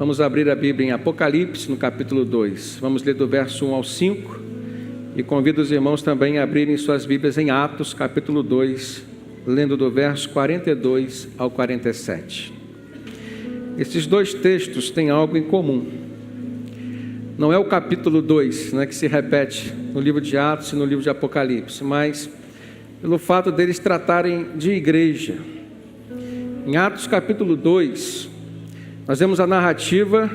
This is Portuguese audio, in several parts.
Vamos abrir a Bíblia em Apocalipse, no capítulo 2. Vamos ler do verso 1 ao 5. E convido os irmãos também a abrirem suas Bíblias em Atos, capítulo 2, lendo do verso 42 ao 47. Esses dois textos têm algo em comum. Não é o capítulo 2, que se repete no livro de Atos e no livro de Apocalipse, mas pelo fato deles tratarem de igreja. Em Atos capítulo 2, nós vemos a narrativa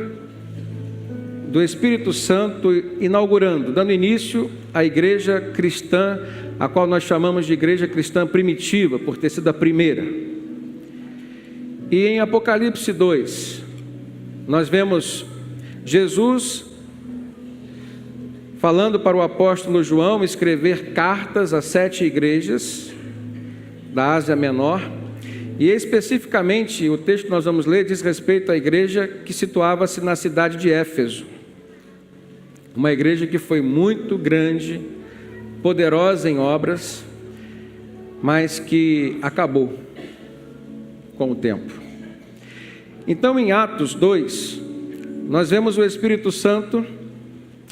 do Espírito Santo inaugurando, dando início à igreja cristã, a qual nós chamamos de igreja cristã primitiva, por ter sido a primeira. E em Apocalipse 2, nós vemos Jesus falando para o apóstolo João escrever cartas a 7 igrejas da Ásia Menor. E especificamente o texto que nós vamos ler diz respeito à igreja que situava-se na cidade de Éfeso. Uma igreja que foi muito grande, poderosa em obras, mas que acabou com o tempo. Então, em Atos 2, nós vemos o Espírito Santo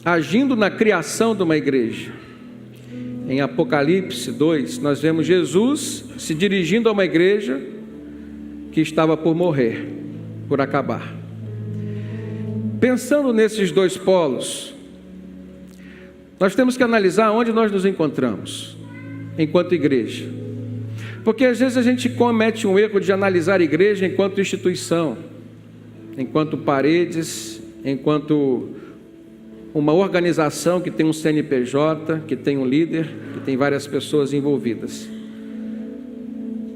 agindo na criação de uma igreja. Em Apocalipse 2, nós vemos Jesus se dirigindo a uma igreja que estava por morrer, por acabar. Pensando nesses dois polos, nós temos que analisar onde nós nos encontramos enquanto igreja. Porque às vezes a gente comete um erro de analisar a igreja enquanto instituição, enquanto paredes, enquanto uma organização que tem um CNPJ, que tem um líder, que tem várias pessoas envolvidas.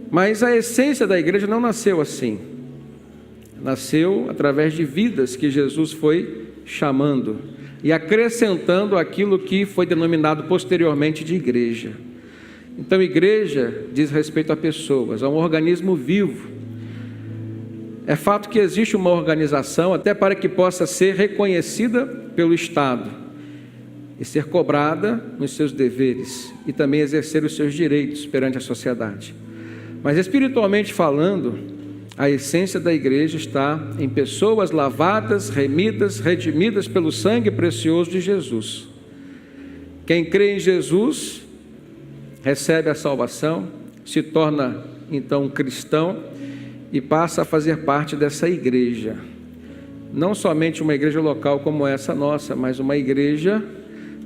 Mas a essência da igreja não nasceu assim. Nasceu através de vidas que Jesus foi chamando e acrescentando aquilo que foi denominado posteriormente de igreja. Então, igreja diz respeito a pessoas, a um organismo vivo. É fato que existe uma organização até para que possa ser reconhecida pelo Estado e ser cobrada nos seus deveres e também exercer os seus direitos perante a sociedade. Mas espiritualmente falando, a essência da igreja está em pessoas lavadas, remidas, redimidas pelo sangue precioso de Jesus. Quem crê em Jesus recebe a salvação, se torna então um cristão e passa a fazer parte dessa igreja. Não somente uma igreja local como essa nossa, mas uma igreja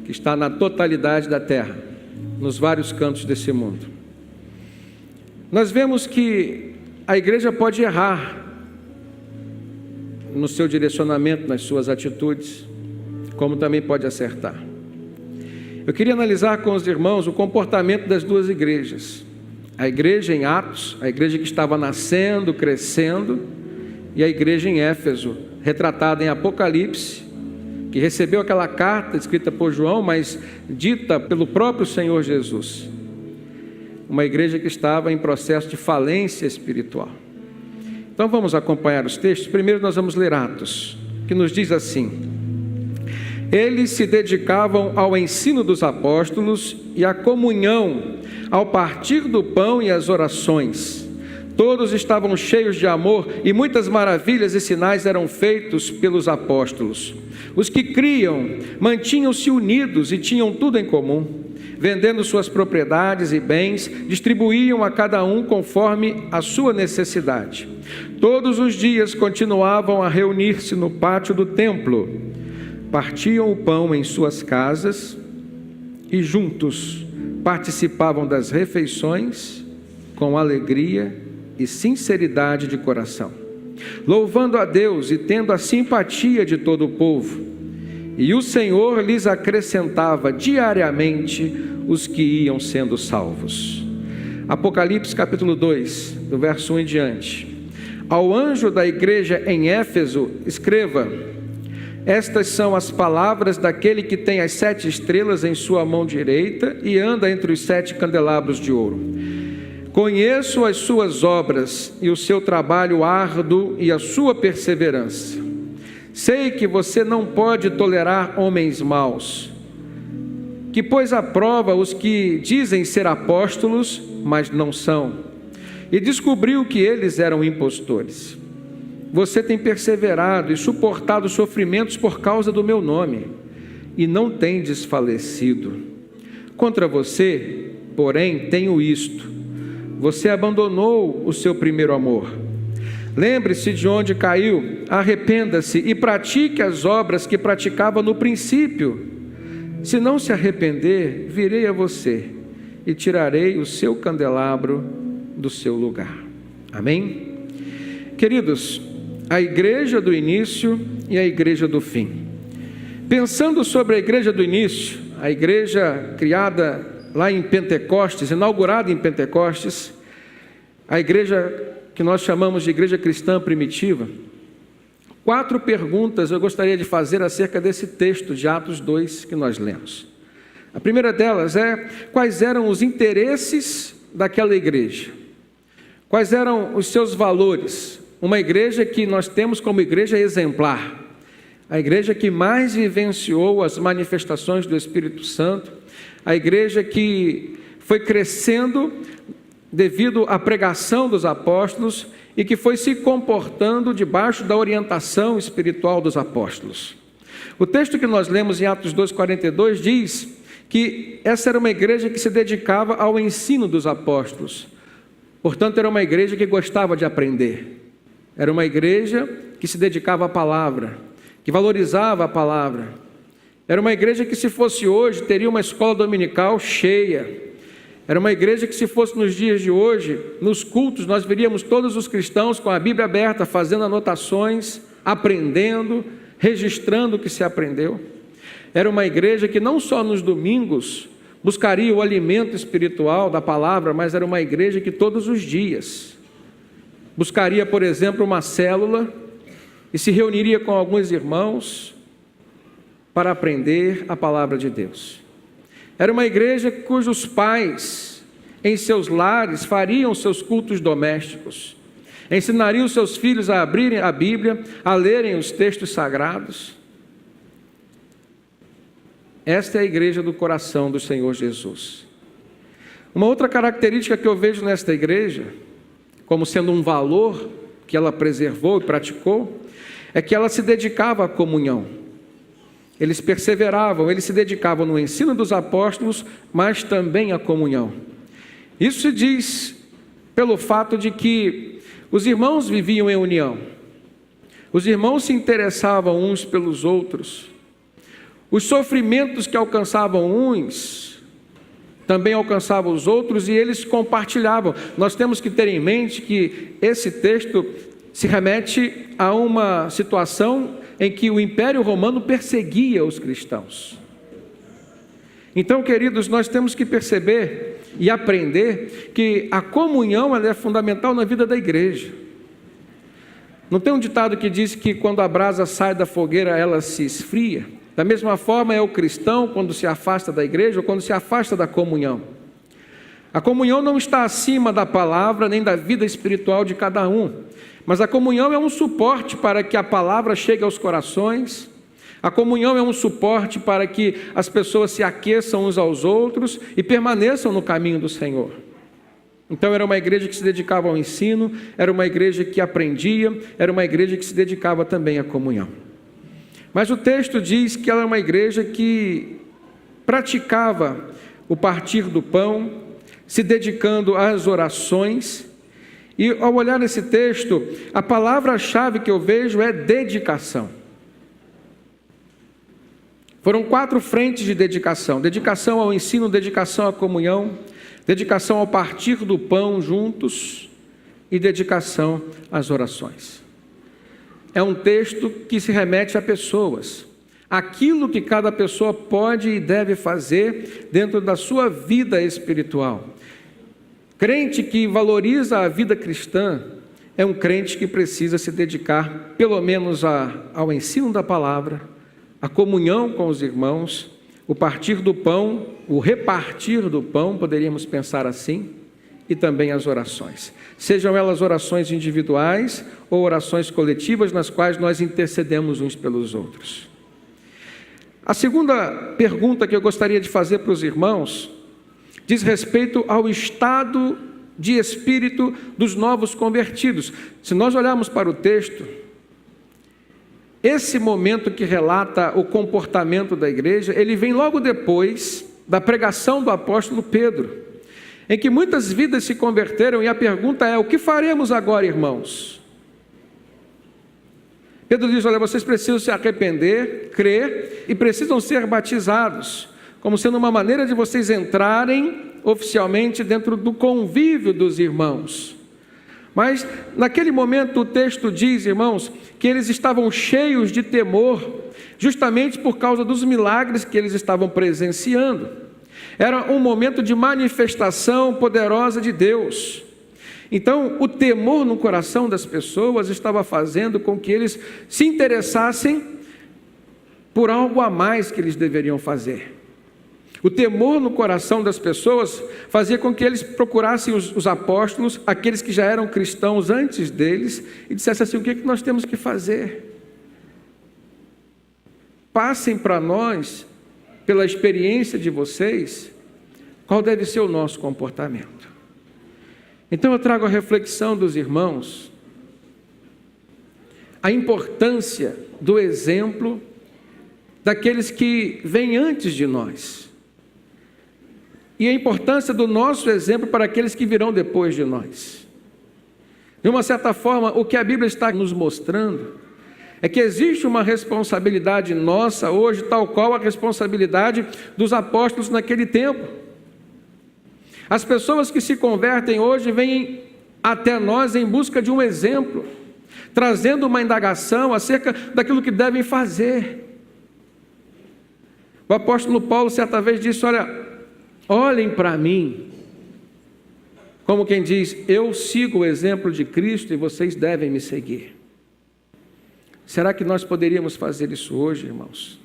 que está na totalidade da terra, nos vários cantos desse mundo. Nós vemos que a igreja pode errar no seu direcionamento, nas suas atitudes, como também pode acertar. Eu queria analisar com os irmãos o comportamento das duas igrejas. A igreja em Atos, a igreja que estava nascendo, crescendo, e a igreja em Éfeso, retratada em Apocalipse, que recebeu aquela carta escrita por João, mas dita pelo próprio Senhor Jesus. Uma igreja que estava em processo de falência espiritual. Então vamos acompanhar os textos. Primeiro nós vamos ler Atos, que nos diz assim: eles se dedicavam ao ensino dos apóstolos e à comunhão, ao partir do pão e às orações. Todos estavam cheios de amor e muitas maravilhas e sinais eram feitos pelos apóstolos. Os que criam mantinham-se unidos e tinham tudo em comum. Vendendo suas propriedades e bens, distribuíam a cada um conforme a sua necessidade. Todos os dias continuavam a reunir-se no pátio do templo. Partiam o pão em suas casas e juntos participavam das refeições com alegria e sinceridade de coração, louvando a Deus e tendo a simpatia de todo o povo. E o Senhor lhes acrescentava diariamente os que iam sendo salvos. Apocalipse capítulo 2, do verso 1 em diante. Ao anjo da igreja em Éfeso, escreva: estas são as palavras daquele que tem as 7 estrelas em sua mão direita e anda entre os 7 candelabros de ouro. Conheço as suas obras e o seu trabalho árduo e a sua perseverança. Sei que você não pode tolerar homens maus, que pôs à prova os que dizem ser apóstolos, mas não são, e descobriu que eles eram impostores. você tem perseverado e suportado sofrimentos por causa do meu nome, e não tem desfalecido. Contra você, porém, tenho isto: você abandonou o seu primeiro amor. Lembre-se de onde caiu, arrependa-se e pratique as obras que praticava no princípio. Se não se arrepender, virei a você e tirarei o seu candelabro do seu lugar. Amém? Queridos, a igreja do início e a igreja do fim. Pensando sobre a igreja do início, a igreja criada lá em Pentecostes, inaugurada em Pentecostes, a igreja que nós chamamos de igreja cristã primitiva, 4 perguntas eu gostaria de fazer acerca desse texto de Atos 2 que nós lemos. A primeira delas é: quais eram os interesses daquela igreja? Quais eram os seus valores? Uma igreja que nós temos como igreja exemplar, a igreja que mais vivenciou as manifestações do Espírito Santo, a igreja que foi crescendo devido à pregação dos apóstolos e que foi se comportando debaixo da orientação espiritual dos apóstolos. O texto que nós lemos em Atos 2,42 diz que essa era uma igreja que se dedicava ao ensino dos apóstolos. Portanto, era uma igreja que gostava de aprender. Era uma igreja que se dedicava à palavra, que valorizava a palavra. Era uma igreja que, se fosse hoje, teria uma escola dominical cheia. Era uma igreja que, se fosse nos dias de hoje, nos cultos, nós veríamos todos os cristãos com a Bíblia aberta, fazendo anotações, aprendendo, registrando o que se aprendeu. Era uma igreja que não só nos domingos buscaria o alimento espiritual da palavra, mas era uma igreja que todos os dias buscaria, por exemplo, uma célula e se reuniria com alguns irmãos para aprender a palavra de Deus. Era uma igreja cujos pais, em seus lares, fariam seus cultos domésticos, ensinariam seus filhos a abrirem a Bíblia, a lerem os textos sagrados. Esta é a igreja do coração do Senhor Jesus. Uma outra característica que eu vejo nesta igreja, como sendo um valor que ela preservou e praticou, é que ela se dedicava à comunhão. Eles perseveravam, eles se dedicavam no ensino dos apóstolos, mas também à comunhão. Isso se diz pelo fato de que os irmãos viviam em união. Os irmãos se interessavam uns pelos outros. Os sofrimentos que alcançavam uns, também alcançavam os outros, e eles compartilhavam. Nós temos que ter em mente que esse texto se remete a uma situação em que o Império Romano perseguia os cristãos. Então, queridos, nós temos que perceber e aprender que a comunhão ela é fundamental na vida da igreja. Não tem um ditado que diz que quando a brasa sai da fogueira, ela se esfria? Da mesma forma é o cristão quando se afasta da igreja ou quando se afasta da comunhão. A comunhão não está acima da palavra nem da vida espiritual de cada um, mas a comunhão é um suporte para que a palavra chegue aos corações. A comunhão é um suporte para que as pessoas se aqueçam uns aos outros e permaneçam no caminho do Senhor. Então era uma igreja que se dedicava ao ensino, era uma igreja que aprendia, era uma igreja que se dedicava também à comunhão. Mas o texto diz que ela é uma igreja que praticava o partir do pão, se dedicando às orações. E ao olhar nesse texto, a palavra-chave que eu vejo é dedicação. Foram 4 frentes de dedicação: dedicação ao ensino, dedicação à comunhão, dedicação ao partir do pão juntos e dedicação às orações. É um texto que se remete a pessoas, aquilo que cada pessoa pode e deve fazer dentro da sua vida espiritual. Crente que valoriza a vida cristã é um crente que precisa se dedicar pelo menos ao ensino da palavra, a comunhão com os irmãos, o partir do pão, o repartir do pão, poderíamos pensar assim, e também as orações. Sejam elas orações individuais ou orações coletivas nas quais nós intercedemos uns pelos outros. A segunda pergunta que eu gostaria de fazer para os irmãos diz respeito ao estado de espírito dos novos convertidos. Se nós olharmos para o texto, esse momento que relata o comportamento da igreja, ele vem logo depois da pregação do apóstolo Pedro, em que muitas vidas se converteram, e a pergunta é: o que faremos agora, irmãos? Pedro diz: olha, vocês precisam se arrepender, crer e precisam ser batizados, como sendo uma maneira de vocês entrarem oficialmente dentro do convívio dos irmãos. Mas naquele momento o texto diz, irmãos, que eles estavam cheios de temor, justamente por causa dos milagres que eles estavam presenciando. Era um momento de manifestação poderosa de Deus. Então, o temor no coração das pessoas estava fazendo com que eles se interessassem por algo a mais que eles deveriam fazer. O temor no coração das pessoas fazia com que eles procurassem os apóstolos, aqueles que já eram cristãos antes deles, e dissessem assim: o que é que nós temos que fazer? Passem para nós, pela experiência de vocês, qual deve ser o nosso comportamento. Então eu trago a reflexão dos irmãos, a importância do exemplo daqueles que vêm antes de nós. E a importância do nosso exemplo para aqueles que virão depois de nós. De uma certa forma, o que a Bíblia está nos mostrando é que existe uma responsabilidade nossa hoje, tal qual a responsabilidade dos apóstolos naquele tempo. As pessoas que se convertem hoje vêm até nós em busca de um exemplo, trazendo uma indagação acerca daquilo que devem fazer. O apóstolo Paulo certa vez disse: olhem para mim, como quem diz, eu sigo o exemplo de Cristo e vocês devem me seguir. Será que nós poderíamos fazer isso hoje, irmãos?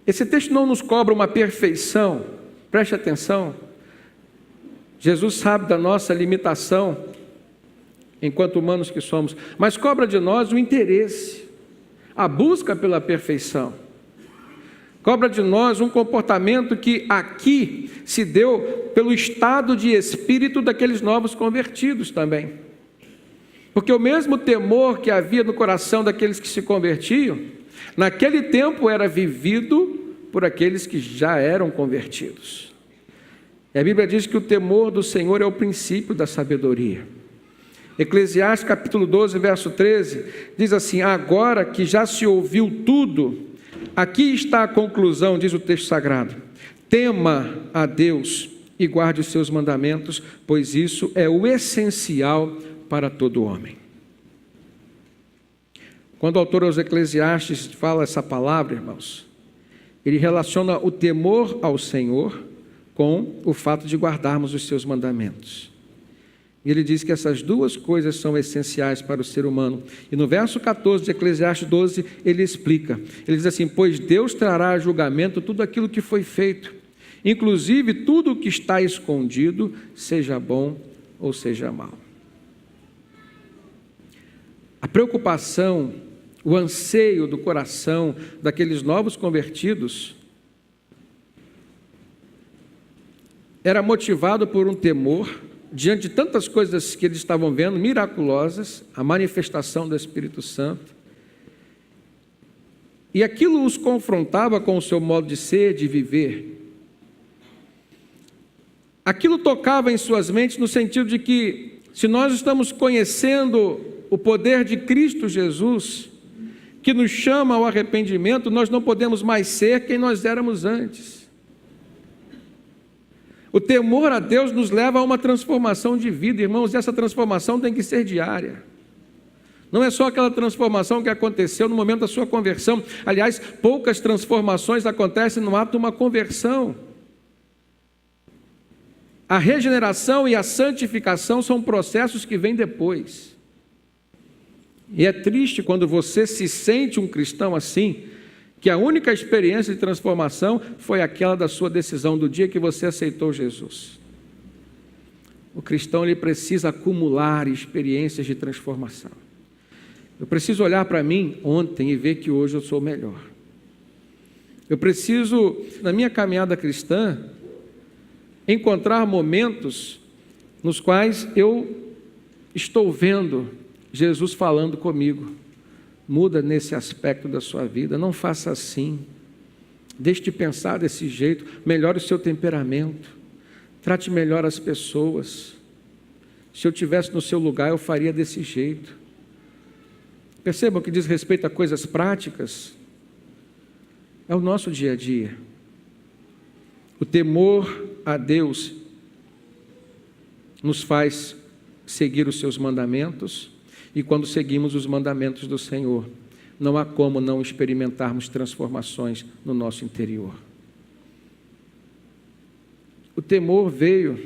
Esse texto não nos cobra uma perfeição, preste atenção. Jesus sabe da nossa limitação, enquanto humanos que somos, mas cobra de nós o interesse, a busca pela perfeição. Cobra de nós um comportamento que aqui se deu pelo estado de espírito daqueles novos convertidos também. Porque o mesmo temor que havia no coração daqueles que se convertiam, naquele tempo era vivido por aqueles que já eram convertidos. E a Bíblia diz que o temor do Senhor é o princípio da sabedoria. Eclesiastes capítulo 12, verso 13, diz assim: agora que já se ouviu tudo, aqui está a conclusão, diz o texto sagrado: tema a Deus e guarde os seus mandamentos, pois isso é o essencial para todo homem. Quando o autor aos Eclesiastes fala essa palavra, irmãos, ele relaciona o temor ao Senhor com o fato de guardarmos os seus mandamentos. E ele diz que essas duas coisas são essenciais para o ser humano. E no verso 14 de Eclesiastes 12, ele explica. Ele diz assim: pois Deus trará a julgamento tudo aquilo que foi feito, inclusive tudo o que está escondido, seja bom ou seja mal. A preocupação, o anseio do coração daqueles novos convertidos era motivado por um temor diante de tantas coisas que eles estavam vendo, miraculosas, a manifestação do Espírito Santo. E aquilo os confrontava com o seu modo de ser, de viver. Aquilo tocava em suas mentes no sentido de que, se nós estamos conhecendo o poder de Cristo Jesus, que nos chama ao arrependimento, nós não podemos mais ser quem nós éramos antes. O temor a Deus nos leva a uma transformação de vida, irmãos, e essa transformação tem que ser diária. Não é só aquela transformação que aconteceu no momento da sua conversão. Aliás, poucas transformações acontecem no ato de uma conversão. A regeneração e a santificação são processos que vêm depois. E é triste quando você se sente um cristão assim, que a única experiência de transformação foi aquela da sua decisão do dia que você aceitou Jesus. O cristão, ele precisa acumular experiências de transformação. Eu preciso olhar para mim ontem e ver que hoje eu sou melhor. Eu preciso, na minha caminhada cristã, encontrar momentos nos quais eu estou vendo Jesus falando comigo, Muda nesse aspecto da sua vida. Não faça assim. Deixe de pensar desse jeito. Melhore o seu temperamento. Trate melhor as pessoas. Se eu estivesse no seu lugar, eu faria desse jeito. Percebam que diz respeito a coisas práticas. É o nosso dia a dia. O temor a Deus nos faz seguir os seus mandamentos, e quando seguimos os mandamentos do Senhor, não há como não experimentarmos transformações no nosso interior. O temor veio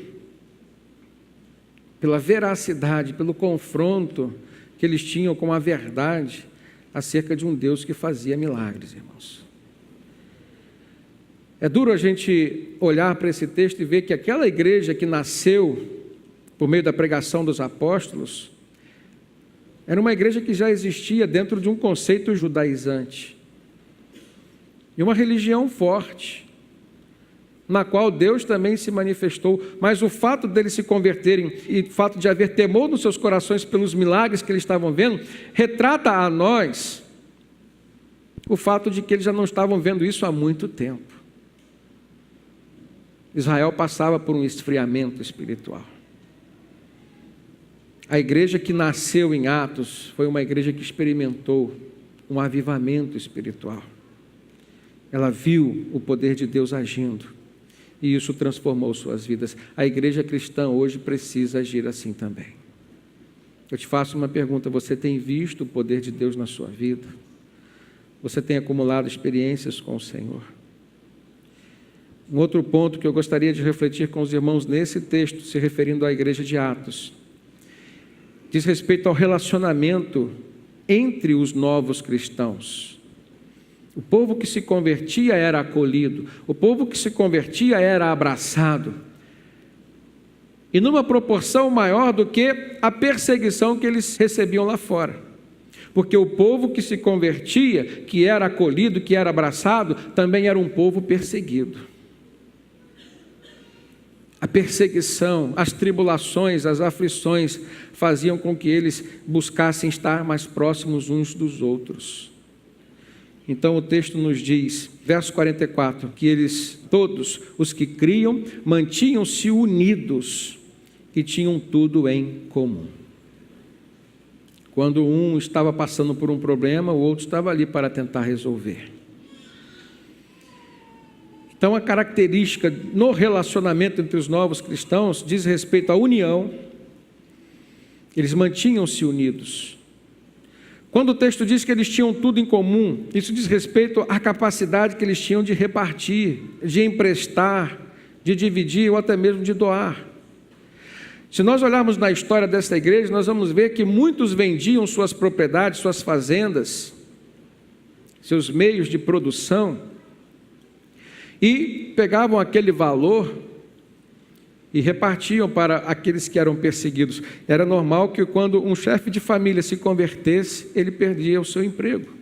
pela veracidade, pelo confronto que eles tinham com a verdade acerca de um Deus que fazia milagres, irmãos. É duro a gente olhar para esse texto e ver que aquela igreja que nasceu por meio da pregação dos apóstolos era uma igreja que já existia dentro de um conceito judaizante e uma religião forte, na qual Deus também se manifestou, mas o fato deles se converterem e o fato de haver temor nos seus corações pelos milagres que eles estavam vendo, retrata a nós o fato de que eles já não estavam vendo isso há muito tempo. Israel passava por um esfriamento espiritual. A igreja que nasceu em Atos foi uma igreja que experimentou um avivamento espiritual. Ela viu o poder de Deus agindo e isso transformou suas vidas. A igreja cristã hoje precisa agir assim também. Eu te faço uma pergunta: você tem visto o poder de Deus na sua vida? Você tem acumulado experiências com o Senhor? Um outro ponto que eu gostaria de refletir com os irmãos nesse texto, se referindo à igreja de Atos, diz respeito ao relacionamento entre os novos cristãos. O povo que se convertia era acolhido, o povo que se convertia era abraçado, e numa proporção maior do que a perseguição que eles recebiam lá fora, porque o povo que se convertia, que era acolhido, que era abraçado, também era um povo perseguido. A perseguição, as tribulações, as aflições faziam com que eles buscassem estar mais próximos uns dos outros. Então o texto nos diz, verso 44, que eles, todos os que criam, mantinham-se unidos e tinham tudo em comum. Quando um estava passando por um problema, o outro estava ali para tentar resolver. Então, a característica no relacionamento entre os novos cristãos diz respeito à união. Eles mantinham-se unidos. Quando o texto diz que eles tinham tudo em comum, isso diz respeito à capacidade que eles tinham de repartir, de emprestar, de dividir ou até mesmo de doar. Se nós olharmos na história dessa igreja, nós vamos ver que muitos vendiam suas propriedades, suas fazendas, seus meios de produção, e pegavam aquele valor e repartiam para aqueles que eram perseguidos. Era normal que quando um chefe de família se convertesse, ele perdia o seu emprego.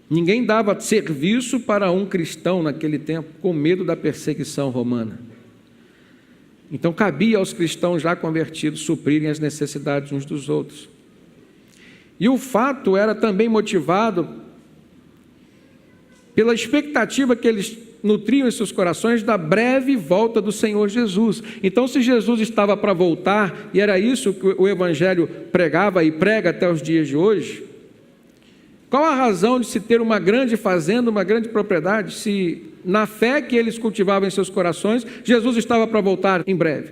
Ninguém dava serviço para um cristão naquele tempo, com medo da perseguição romana. Então cabia aos cristãos já convertidos suprirem as necessidades uns dos outros. E o fato era também motivado pela expectativa que eles nutriam em seus corações da breve volta do Senhor Jesus. Então, se Jesus estava para voltar, e era isso que o Evangelho pregava e prega até os dias de hoje, qual a razão de se ter uma grande fazenda, uma grande propriedade, se na fé que eles cultivavam em seus corações, Jesus estava para voltar em breve,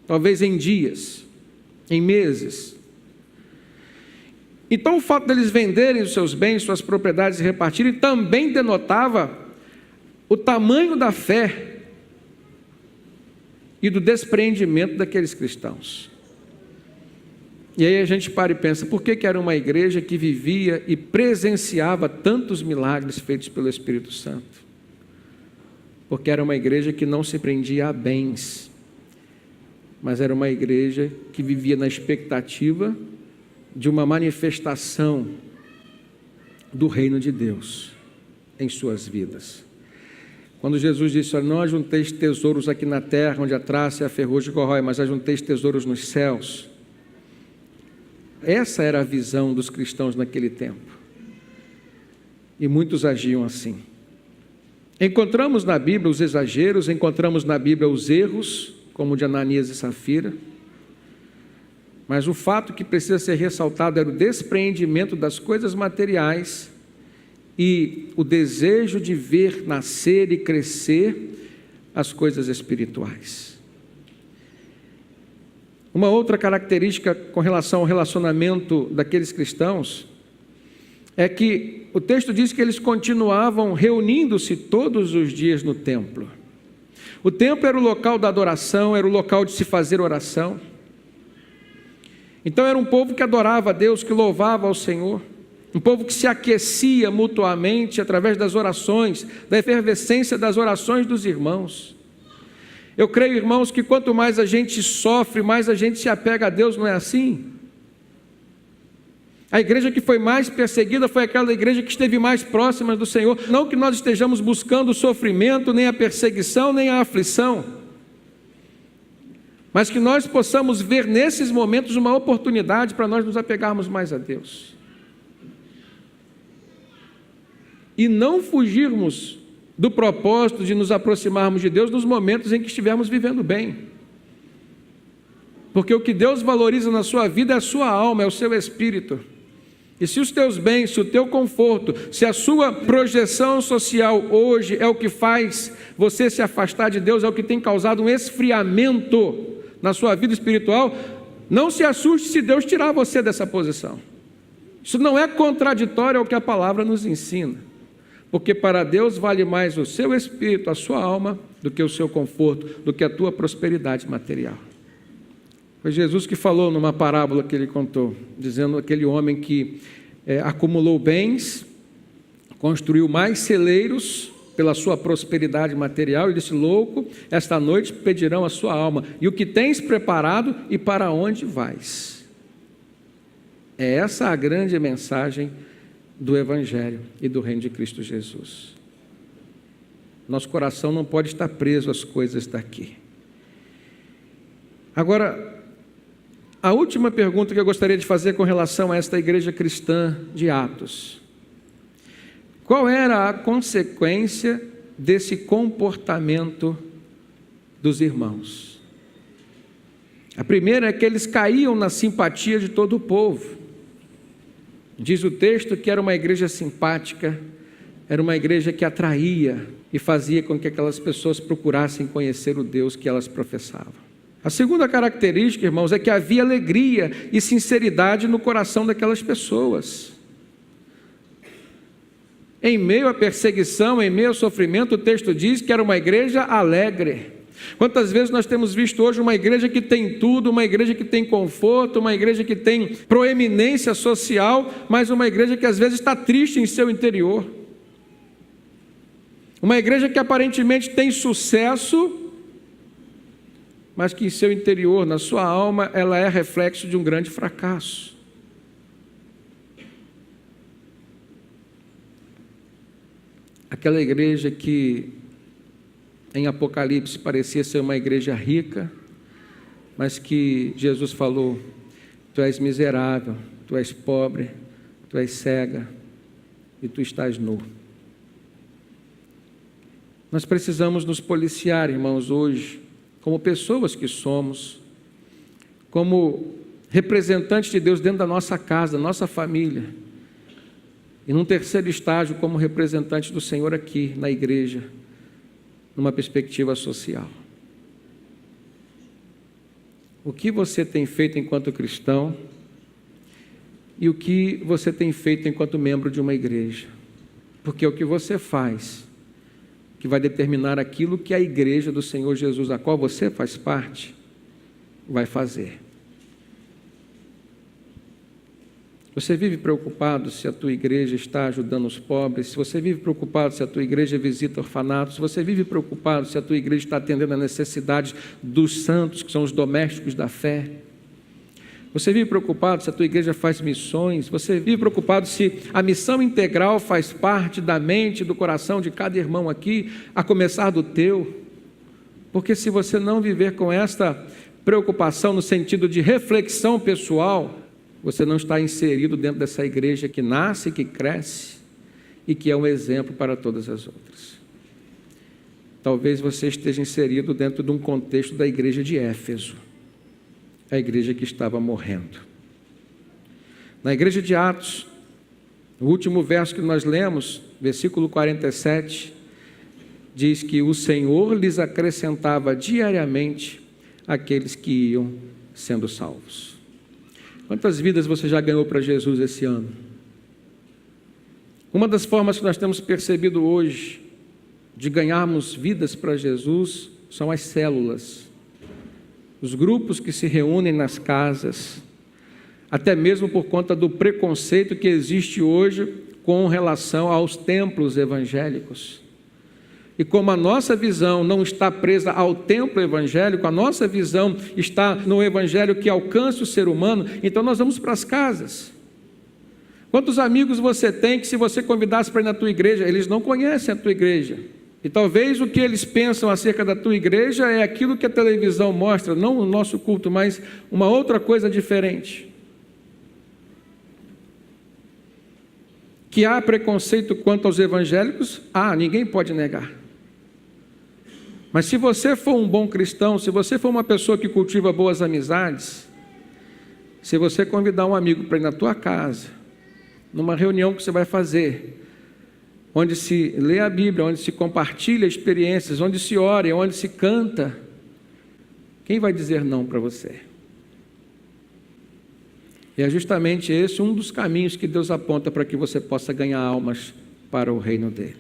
talvez em dias, em meses. Então o fato deles venderem os seus bens, suas propriedades e repartirem, também denotava o tamanho da fé e do despreendimento daqueles cristãos. E aí a gente para e pensa, por que era uma igreja que vivia e presenciava tantos milagres feitos pelo Espírito Santo? Porque era uma igreja que não se prendia a bens, mas era uma igreja que vivia na expectativa de uma manifestação do reino de Deus em suas vidas. Quando Jesus disse, olha, não ajunteis tesouros aqui na terra, onde a traça e a ferrugem corrói, mas ajunteis tesouros nos céus, Essa era a visão dos cristãos naquele tempo. E muitos agiam assim. Encontramos na Bíblia os exageros, encontramos na Bíblia os erros, como o de Ananias e Safira. Mas o fato que precisa ser ressaltado era o despreendimento das coisas materiais e o desejo de ver nascer e crescer as coisas espirituais. Uma outra característica com relação ao relacionamento daqueles cristãos é que o texto diz que eles continuavam reunindo-se todos os dias no templo. O templo era o local da adoração, era o local de se fazer oração. Então era um povo que adorava a Deus, que louvava ao Senhor, um povo que se aquecia mutuamente através das orações, da efervescência das orações dos irmãos. Eu creio, irmãos, que quanto mais a gente sofre, mais a gente se apega a Deus, não é assim? A igreja que foi mais perseguida foi aquela igreja que esteve mais próxima do Senhor. Não que nós estejamos buscando o sofrimento, nem a perseguição, nem a aflição, mas que nós possamos ver nesses momentos uma oportunidade para nós nos apegarmos mais a Deus. E não fugirmos do propósito de nos aproximarmos de Deus nos momentos em que estivermos vivendo bem. Porque o que Deus valoriza na sua vida é a sua alma, é o seu espírito. E se os teus bens, se o teu conforto, se a sua projeção social hoje é o que faz você se afastar de Deus, é o que tem causado um esfriamento na sua vida espiritual, não se assuste se Deus tirar você dessa posição. Isso não é contraditório ao que a palavra nos ensina, porque para Deus vale mais o seu espírito, a sua alma, do que o seu conforto, do que a tua prosperidade material. Foi Jesus que falou numa parábola que ele contou, dizendo aquele homem que acumulou bens, construiu mais celeiros pela sua prosperidade material, e disse: louco, esta noite pedirão a sua alma, e o que tens preparado e para onde vais? É essa a grande mensagem do Evangelho e do Reino de Cristo Jesus. Nosso coração não pode estar preso às coisas daqui. Agora, a última pergunta que eu gostaria de fazer com relação a esta igreja cristã de Atos: qual era a consequência desse comportamento dos irmãos? A primeira é que eles caíam na simpatia de todo o povo. Diz o texto que era uma igreja simpática, era uma igreja que atraía e fazia com que aquelas pessoas procurassem conhecer o Deus que elas professavam. A segunda característica, irmãos, é que havia alegria e sinceridade no coração daquelas pessoas. Em meio à perseguição, em meio ao sofrimento, o texto diz que era uma igreja alegre. Quantas vezes nós temos visto hoje uma igreja que tem tudo, uma igreja que tem conforto, uma igreja que tem proeminência social, mas uma igreja que às vezes está triste em seu interior. Uma igreja que aparentemente tem sucesso, mas que em seu interior, na sua alma, ela é reflexo de um grande fracasso. Aquela igreja que em Apocalipse parecia ser uma igreja rica, mas que Jesus falou: tu és miserável, tu és pobre, tu és cega e tu estás nu. Nós precisamos nos policiar, irmãos, hoje, como pessoas que somos, como representantes de Deus dentro da nossa casa, da nossa família, e num terceiro estágio, como representantes do Senhor aqui na igreja, numa perspectiva social. O que você tem feito enquanto cristão e o que você tem feito enquanto membro de uma igreja? Porque é o que você faz que vai determinar aquilo que a igreja do Senhor Jesus, a qual você faz parte, vai fazer. Você vive preocupado se a tua igreja está ajudando os pobres? Se você vive preocupado se a tua igreja visita orfanatos? Se você vive preocupado se a tua igreja está atendendo a necessidades dos santos, que são os domésticos da fé? Você vive preocupado se a tua igreja faz missões? Você vive preocupado se a missão integral faz parte da mente e do coração de cada irmão aqui, a começar do teu? Porque se você não viver com esta preocupação no sentido de reflexão pessoal, você não está inserido dentro dessa igreja que nasce, que cresce e que é um exemplo para todas as outras. Talvez você esteja inserido dentro de um contexto da igreja de Éfeso, a igreja que estava morrendo. Na igreja de Atos, o último verso que nós lemos, versículo 47, diz que o Senhor lhes acrescentava diariamente aqueles que iam sendo salvos. Quantas vidas você já ganhou para Jesus esse ano? Uma das formas que nós temos percebido hoje de ganharmos vidas para Jesus são as células, os grupos que se reúnem nas casas, até mesmo por conta do preconceito que existe hoje com relação aos templos evangélicos. E como a nossa visão não está presa ao templo evangélico, a nossa visão está no evangelho que alcança o ser humano, então nós vamos para as casas. Quantos amigos você tem que, se você convidasse para ir na tua igreja, eles não conhecem a tua igreja? E talvez o que eles pensam acerca da tua igreja é aquilo que a televisão mostra, não o nosso culto, mas uma outra coisa diferente. Que há preconceito quanto aos evangélicos, ninguém pode negar. Mas se você for um bom cristão, se você for uma pessoa que cultiva boas amizades, se você convidar um amigo para ir na tua casa, numa reunião que você vai fazer, onde se lê a Bíblia, onde se compartilha experiências, onde se ora, onde se canta, quem vai dizer não para você? E é justamente esse um dos caminhos que Deus aponta para que você possa ganhar almas para o reino dele.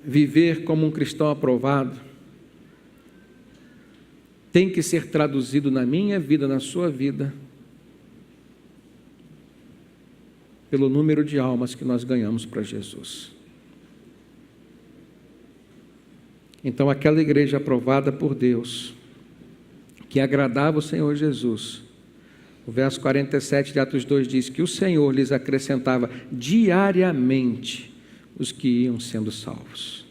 Viver como um cristão aprovado tem que ser traduzido na minha vida, na sua vida, pelo número de almas que nós ganhamos para Jesus. Então, aquela igreja aprovada por Deus, que agradava o Senhor Jesus, o verso 47 de Atos 2 diz que o Senhor lhes acrescentava diariamente os que iam sendo salvos.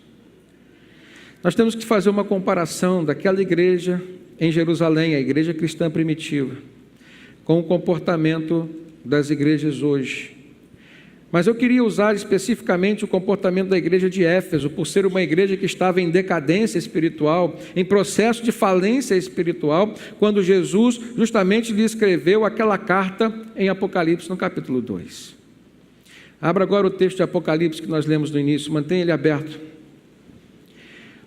Nós temos que fazer uma comparação daquela igreja em Jerusalém, a igreja cristã primitiva, com o comportamento das igrejas hoje. Mas eu queria usar especificamente o comportamento da igreja de Éfeso, por ser uma igreja que estava em decadência espiritual, em processo de falência espiritual, quando Jesus justamente lhe escreveu aquela carta em Apocalipse, no capítulo 2. Abra agora o texto de Apocalipse que nós lemos no início, mantenha ele aberto.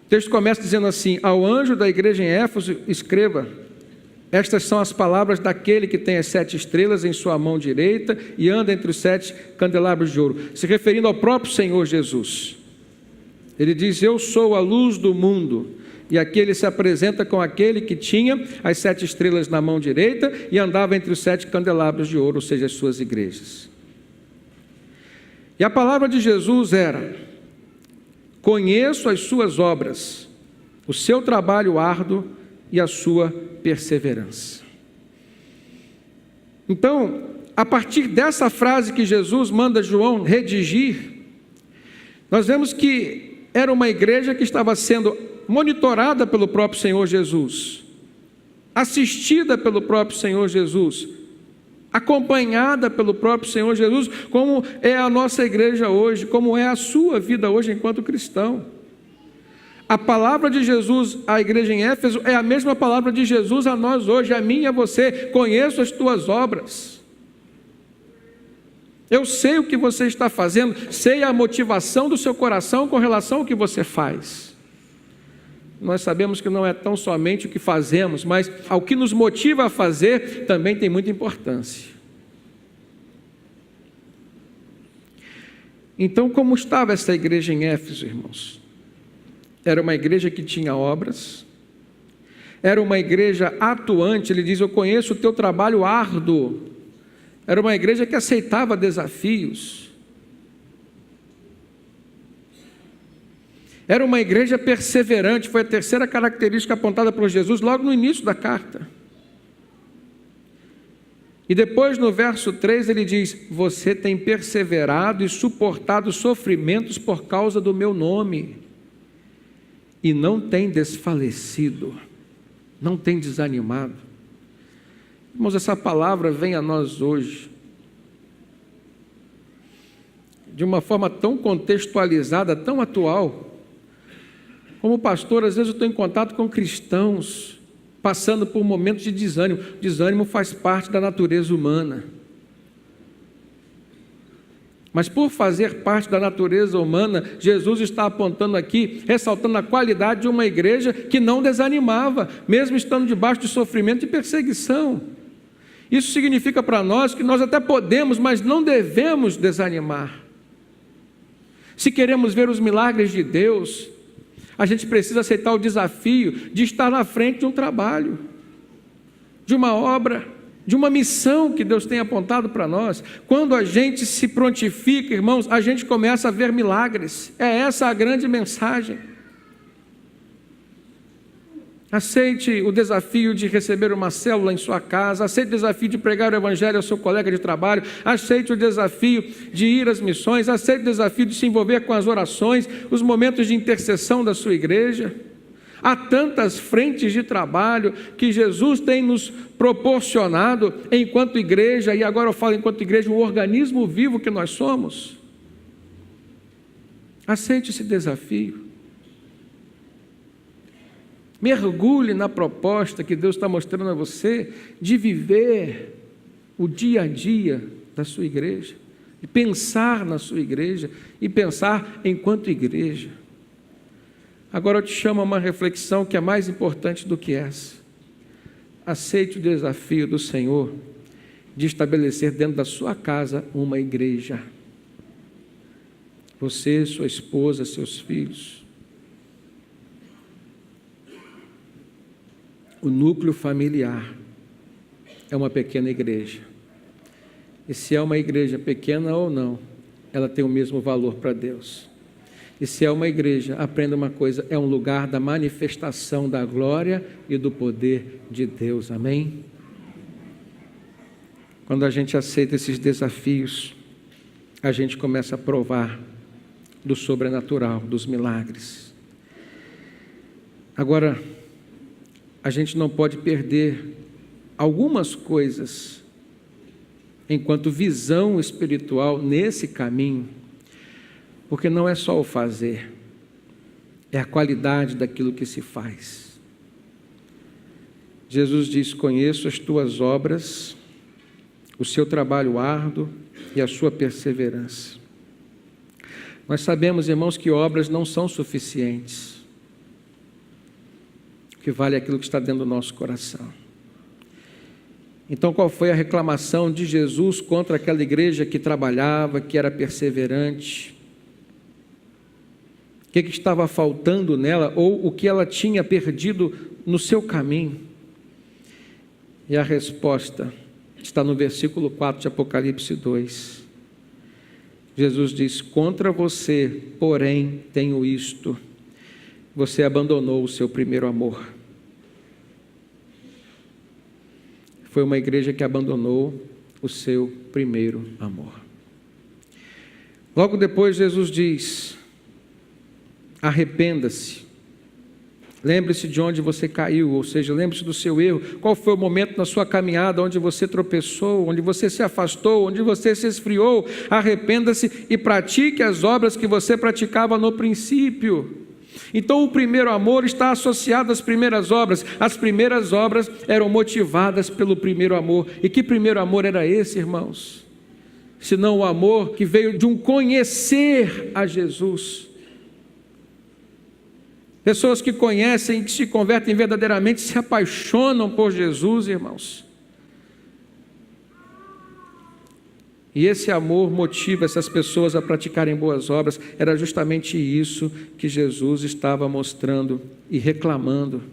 O texto começa dizendo assim: ao anjo da igreja em Éfeso escreva: estas são as palavras daquele que tem as 7 estrelas em sua mão direita e anda entre os 7 candelabros de ouro, se referindo ao próprio Senhor Jesus. Ele diz: eu sou a luz do mundo. E aqui ele se apresenta com aquele que tinha as 7 estrelas na mão direita e andava entre os 7 candelabros de ouro, ou seja, as suas igrejas. E a palavra de Jesus era: conheço as suas obras, o seu trabalho árduo e a sua perseverança. Então, a partir dessa frase que Jesus manda João redigir, nós vemos que era uma igreja que estava sendo monitorada pelo próprio Senhor Jesus, assistida pelo próprio Senhor Jesus, acompanhada pelo próprio Senhor Jesus, como é a nossa igreja hoje, como é a sua vida hoje enquanto cristão. A palavra de Jesus à igreja em Éfeso é a mesma palavra de Jesus a nós hoje, a mim e a você: conheço as tuas obras. Eu sei o que você está fazendo, sei a motivação do seu coração com relação ao que você faz. Nós sabemos que não é tão somente o que fazemos, mas ao que nos motiva a fazer também tem muita importância. Então, como estava essa igreja em Éfeso, irmãos? Era uma igreja que tinha obras, era uma igreja atuante. Ele diz: eu conheço o teu trabalho árduo. Era uma igreja que aceitava desafios. Era uma igreja perseverante, foi a terceira característica apontada por Jesus logo no início da carta. E depois no verso 3 ele diz: você tem perseverado e suportado sofrimentos por causa do meu nome, e não tem desfalecido, não tem desanimado. Irmãos, essa palavra vem a nós hoje de uma forma tão contextualizada, tão atual. Como pastor, às vezes eu estou em contato com cristãos passando por momentos de desânimo. Desânimo faz parte da natureza humana. Mas por fazer parte da natureza humana, Jesus está apontando aqui, ressaltando a qualidade de uma igreja que não desanimava, mesmo estando debaixo de sofrimento e perseguição. Isso significa para nós que nós até podemos, mas não devemos desanimar. Se queremos ver os milagres de Deus, a gente precisa aceitar o desafio de estar na frente de um trabalho, de uma obra, de uma missão que Deus tem apontado para nós. Quando a gente se prontifica, irmãos, a gente começa a ver milagres. É essa a grande mensagem. Aceite o desafio de receber uma célula em sua casa, aceite o desafio de pregar o evangelho ao seu colega de trabalho, aceite o desafio de ir às missões, aceite o desafio de se envolver com as orações, os momentos de intercessão da sua igreja. Há tantas frentes de trabalho que Jesus tem nos proporcionado enquanto igreja, e agora eu falo enquanto igreja, o organismo vivo que nós somos. Aceite esse desafio. Mergulhe na proposta que Deus está mostrando a você de viver o dia a dia da sua igreja, de pensar na sua igreja e pensar enquanto igreja. Agora eu te chamo a uma reflexão que é mais importante do que essa. Aceite o desafio do Senhor de estabelecer dentro da sua casa uma igreja. Você, sua esposa, seus filhos. O núcleo familiar é uma pequena igreja. E se é uma igreja pequena ou não, ela tem o mesmo valor para Deus. E se é uma igreja, aprenda uma coisa, é um lugar da manifestação da glória e do poder de Deus. Amém? Quando a gente aceita esses desafios, a gente começa a provar do sobrenatural, dos milagres. Agora, a gente não pode perder algumas coisas enquanto visão espiritual nesse caminho, porque não é só o fazer, é a qualidade daquilo que se faz. Jesus diz: conheço as tuas obras, o seu trabalho árduo e a sua perseverança. Nós sabemos, irmãos, que obras não são suficientes. O que vale é aquilo que está dentro do nosso coração. Então, qual foi a reclamação de Jesus contra aquela igreja que trabalhava, que era perseverante? O que estava faltando nela, ou o que ela tinha perdido no seu caminho? E a resposta está no versículo 4 de Apocalipse 2. Jesus diz: contra você, porém, tenho isto: você abandonou o seu primeiro amor. Foi uma igreja que abandonou o seu primeiro amor. Logo depois, Jesus diz: arrependa-se. Lembre-se de onde você caiu, ou seja, lembre-se do seu erro. Qual foi o momento na sua caminhada onde você tropeçou, onde você se afastou, onde você se esfriou? Arrependa-se e pratique as obras que você praticava no princípio. Então o primeiro amor está associado às primeiras obras. As primeiras obras eram motivadas pelo primeiro amor. E que primeiro amor era esse, irmãos? Senão o amor que veio de um conhecer a Jesus. Pessoas que conhecem, que se convertem verdadeiramente, se apaixonam por Jesus, irmãos. E esse amor motiva essas pessoas a praticarem boas obras. Era justamente isso que Jesus estava mostrando e reclamando.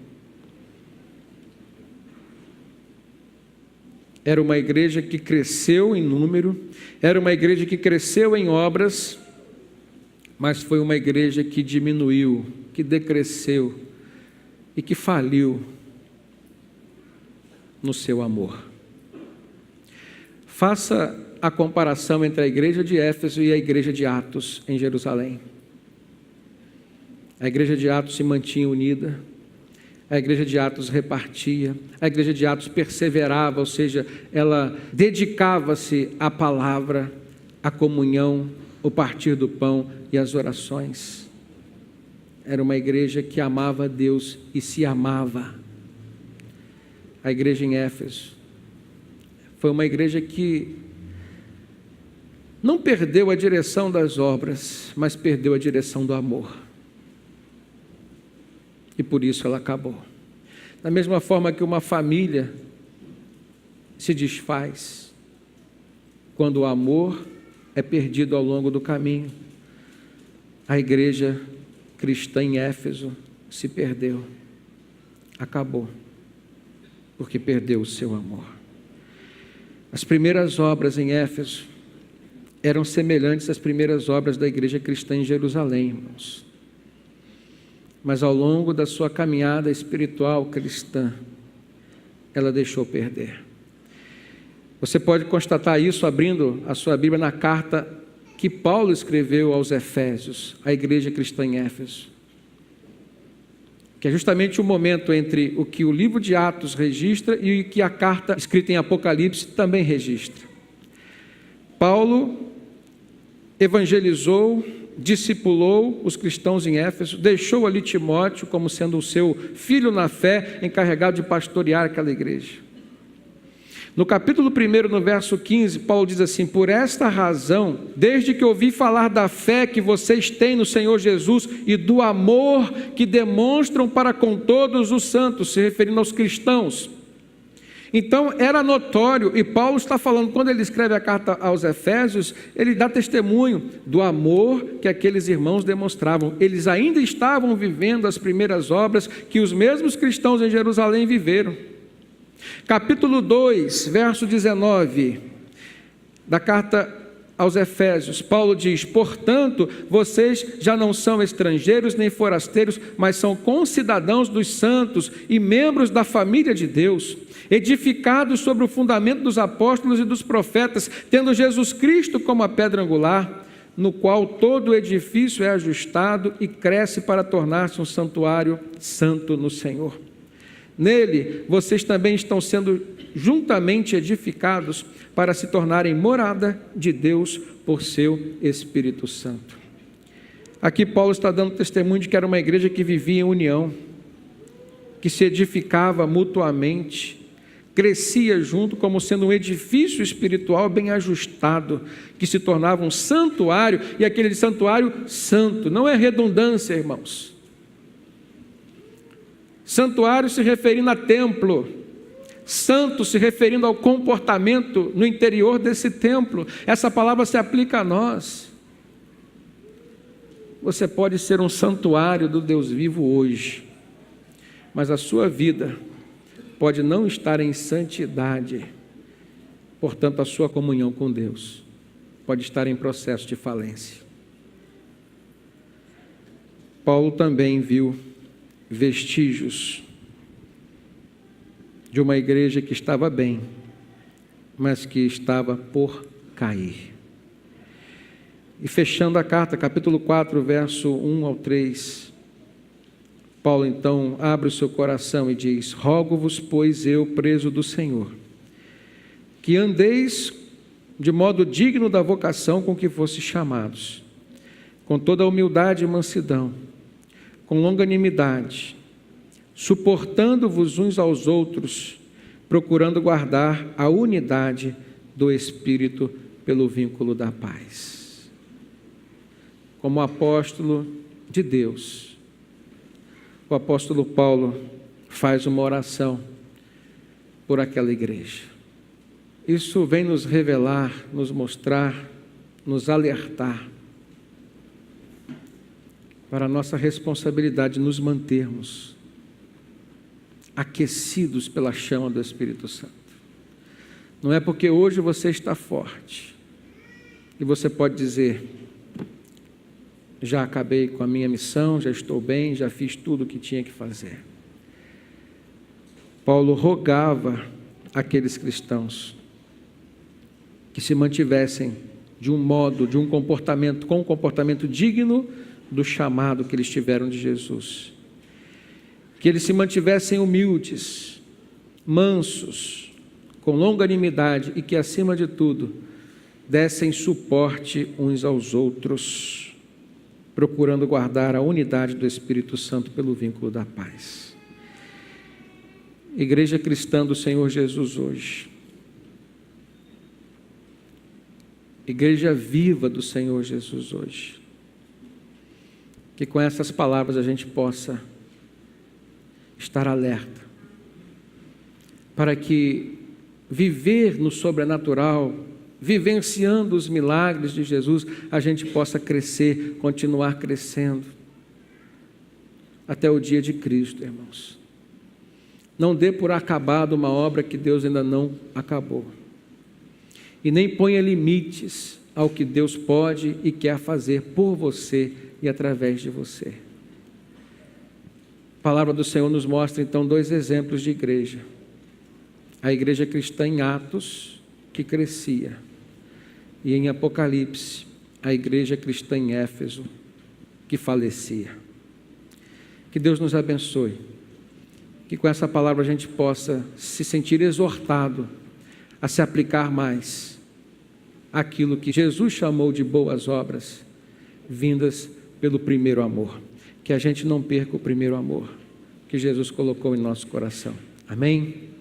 Era uma igreja que cresceu em número, era uma igreja que cresceu em obras, mas foi uma igreja que diminuiu, que decresceu e que faliu no seu amor. Faça a comparação entre a igreja de Éfeso e a igreja de Atos em Jerusalém. A igreja de Atos se mantinha unida, A igreja de Atos repartia, a igreja de Atos perseverava, ou seja, ela dedicava-se à palavra, à comunhão, ao partir do pão e às orações. Era uma igreja que amava a Deus e se amava. A igreja em Éfeso foi uma igreja que não perdeu a direção das obras, mas perdeu a direção do amor. E por isso ela acabou. Da mesma forma que uma família se desfaz quando o amor é perdido ao longo do caminho, a igreja cristã em Éfeso se perdeu, acabou, porque perdeu o seu amor. As primeiras obras em Éfeso eram semelhantes às primeiras obras da igreja cristã em Jerusalém, irmãos. Mas ao longo da sua caminhada espiritual cristã, ela deixou perder. Você pode constatar isso abrindo a sua Bíblia na carta que Paulo escreveu aos Efésios, à igreja cristã em Éfeso, que é justamente o momento entre o que o livro de Atos registra e o que a carta escrita em Apocalipse também registra. Paulo evangelizou, discipulou os cristãos em Éfeso, deixou ali Timóteo como sendo o seu filho na fé, encarregado de pastorear aquela igreja. No capítulo 1, no verso 15, Paulo diz assim: por esta razão, desde que ouvi falar da fé que vocês têm no Senhor Jesus e do amor que demonstram para com todos os santos, se referindo aos cristãos. Então era notório, e Paulo está falando, quando ele escreve a carta aos Efésios, ele dá testemunho do amor que aqueles irmãos demonstravam. Eles ainda estavam vivendo as primeiras obras que os mesmos cristãos em Jerusalém viveram. Capítulo 2, verso 19, da carta aos Efésios, Paulo diz: portanto, vocês já não são estrangeiros nem forasteiros, mas são concidadãos dos santos e membros da família de Deus, edificados sobre o fundamento dos apóstolos e dos profetas, tendo Jesus Cristo como a pedra angular, no qual todo o edifício é ajustado e cresce para tornar-se um santuário santo no Senhor. Nele, vocês também estão sendo juntamente edificados para se tornarem morada de Deus por seu Espírito Santo. Aqui Paulo está dando testemunho de que era uma igreja que vivia em união, que se edificava mutuamente, crescia junto como sendo um edifício espiritual bem ajustado, que se tornava um santuário, e aquele santuário santo. Não é redundância, irmãos. Santuário se referindo a templo, santo se referindo ao comportamento no interior desse templo. Essa palavra se aplica a nós. Você pode ser um santuário do Deus vivo hoje, mas a sua vida pode não estar em santidade, portanto a sua comunhão com Deus pode estar em processo de falência. Paulo também viu vestígios de uma igreja que estava bem, mas que estava por cair. E fechando a carta, capítulo 4, verso 1 ao 3, Paulo então abre o seu coração e diz: rogo-vos, pois eu, preso do Senhor, que andeis de modo digno da vocação com que fostes chamados, com toda a humildade e mansidão, com longanimidade, suportando-vos uns aos outros, procurando guardar a unidade do Espírito pelo vínculo da paz. Como apóstolo de Deus, o apóstolo Paulo faz uma oração por aquela igreja. Isso vem nos revelar, nos mostrar, nos alertar para a nossa responsabilidade de nos mantermos aquecidos pela chama do Espírito Santo. Não é porque hoje você está forte e você pode dizer: já acabei com a minha missão, já estou bem, já fiz tudo o que tinha que fazer. Paulo rogava àqueles cristãos que se mantivessem de um modo, de um comportamento, com um comportamento digno do chamado que eles tiveram de Jesus. que eles se mantivessem humildes, mansos, com longanimidade e que, acima de tudo, dessem suporte uns aos outros, procurando guardar a unidade do Espírito Santo pelo vínculo da paz. Igreja cristã do Senhor Jesus hoje, igreja viva do Senhor Jesus hoje, que com essas palavras a gente possa estar alerta, para que viver no sobrenatural, vivenciando os milagres de Jesus, a gente possa crescer, continuar crescendo, até o dia de Cristo, irmãos. Não dê por acabado uma obra que Deus ainda não acabou. E nem ponha limites ao que Deus pode e quer fazer por você e através de você. A palavra do Senhor nos mostra então 2 exemplos de igreja. A igreja cristã em Atos, que crescia, e em Apocalipse, a igreja cristã em Éfeso, que falecia. Que Deus nos abençoe, que com essa palavra a gente possa se sentir exortado a se aplicar mais àquilo que Jesus chamou de boas obras, vindas pelo primeiro amor. Que a gente não perca o primeiro amor que Jesus colocou em nosso coração. Amém?